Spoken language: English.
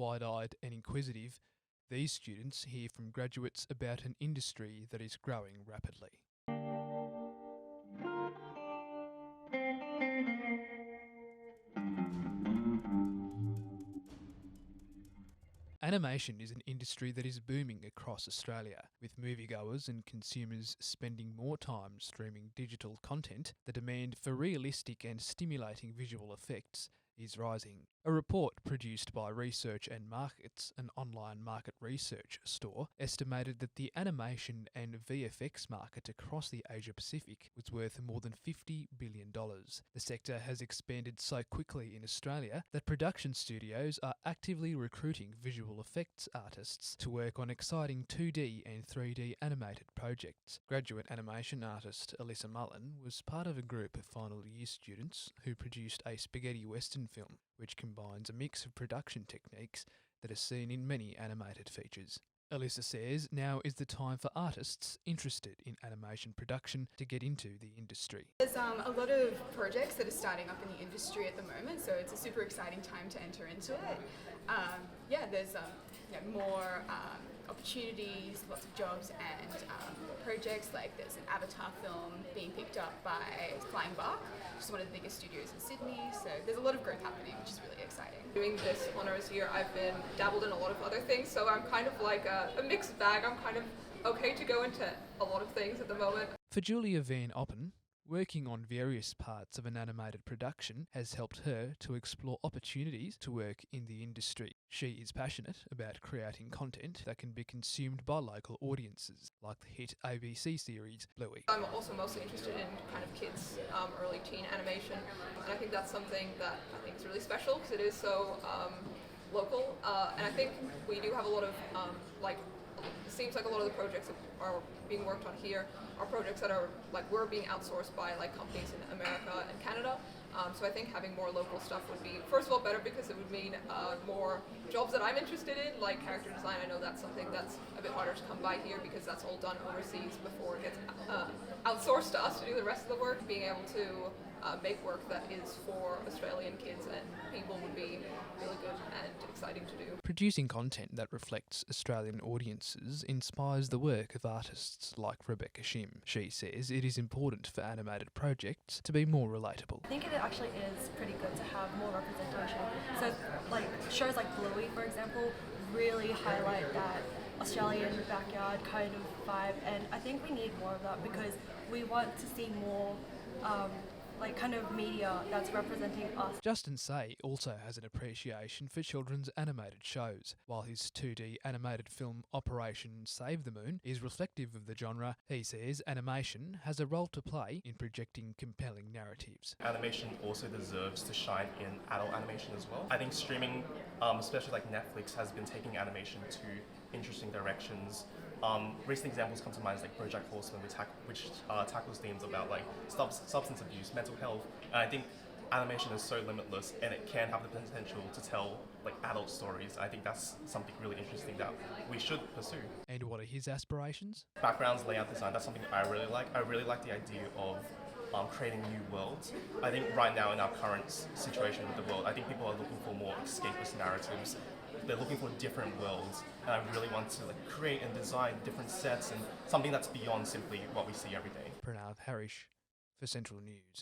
Wide-eyed and inquisitive, these students hear from graduates about an industry that is growing rapidly. Animation is an industry that is booming across Australia, with moviegoers and consumers spending more time streaming digital content. The demand for realistic and stimulating visual effects is rising. A report produced by Research and Markets, an online market research store, estimated that the animation and VFX market across the Asia Pacific was worth more than $50 billion. The sector has expanded so quickly in Australia that production studios are actively recruiting visual effects artists to work on exciting 2D and 3D animated projects. Graduate animation artist Alyssa Mullen was part of a group of final year students who produced a spaghetti western film, which combines a mix of production techniques that are seen in many animated features. Alyssa says now is the time for artists interested in animation production to get into the industry. There's a lot of projects that are starting up in the industry at the moment, so it's a super exciting time to enter into it. There's more opportunities, lots of jobs and projects. Like there's an Avatar film being picked up by Flying Bark, which is one of the biggest studios in Sydney, so there's a lot of growth happening, which is really exciting. Doing this honours year, I've been dabbled in a lot of other things, so I'm kind of like a mixed bag. I'm kind of okay to go into a lot of things at the moment. For Julia Van Oppen, working on various parts of an animated production has helped her to explore opportunities to work in the industry. She is passionate about creating content that can be consumed by local audiences, like the hit ABC series Bluey. I'm also mostly interested in kind of kids, early teen animation, and I think that's something that I think is really special because it is so local, and I think we do have a lot of it seems like a lot of the projects that are being worked on here are projects that are we're being outsourced by companies in America and Canada. So I think having more local stuff would be, first of all, better because it would mean more jobs that I'm interested in, like character design. I know that's something that's a bit harder to come by here because that's all done overseas before it gets outsourced to us to do the rest of the work. Being able to make work that is for Australian kids and people would be really good and exciting to do. Producing content that reflects Australian audiences inspires the work of artists like Rebecca Shim. She says it is important for animated projects to be more relatable. I think it actually is pretty good to have more representation. So shows like Bluey, for example, really highlight that Australian backyard kind of vibe, and I think we need more of that because we want to see more kind of media that's representing us. Justin Say also has an appreciation for children's animated shows. While his 2D animated film Operation Save the Moon is reflective of the genre, he says animation has a role to play in projecting compelling narratives. Animation also deserves to shine in adult animation as well. I think streaming, especially like Netflix, has been taking animation to interesting directions. Recent examples come to mind like BoJack Horseman, which tackles themes about substance abuse, mental health, and I think animation is so limitless and it can have the potential to tell adult stories. I think that's something really interesting that we should pursue. And what are his aspirations? Backgrounds, layout design, that's something I really like. I really like the idea of creating new worlds. I think right now in our current situation with the world, I think people are looking for more escapist narratives. They're looking for different worlds, and I really want to create and design different sets and something that's beyond simply what we see every day. Pranav Harish for Central News.